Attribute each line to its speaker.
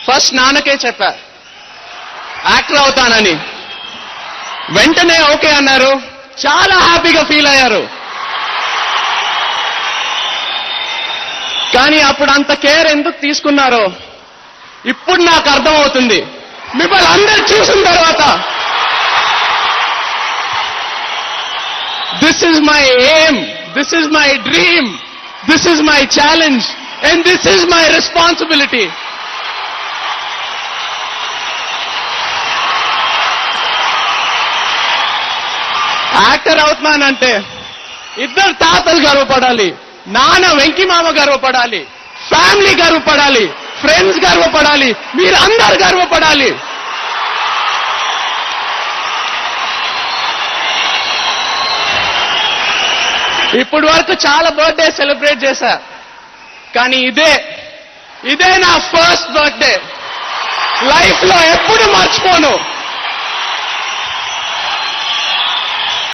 Speaker 1: First నాన్నకే చెప్పా actor అవుతానని. వెంటనే ఓకే అన్నారు, చాలా హ్యాపీగా ఫీల్ అయ్యారు. కానీ అప్పుడు అంత కేర్ ఎందుకు తీసుకున్నారో ఇప్పుడు నాకు అర్థమవుతుంది. మిమ్మల్ని అందరూ చూసిన తర్వాత this is my aim, this is my dream, this is my challenge and this is my responsibility. Actor అవుతున్నానంటే ఇద్దరు తాతలు గర్వపడాలి, నాన్న వెంకి మామ గర్వపడాలి, ఫ్యామిలీ గర్వపడాలి, ఫ్రెండ్స్ గర్వపడాలి, మీరందరూ గర్వపడాలి. ఇప్పటి వరకు చాలా బర్త్డే సెలబ్రేట్ చేశా, కానీ ఇదే నా ఫస్ట్ బర్త్డే. లైఫ్ లో ఎప్పుడు మర్చిపో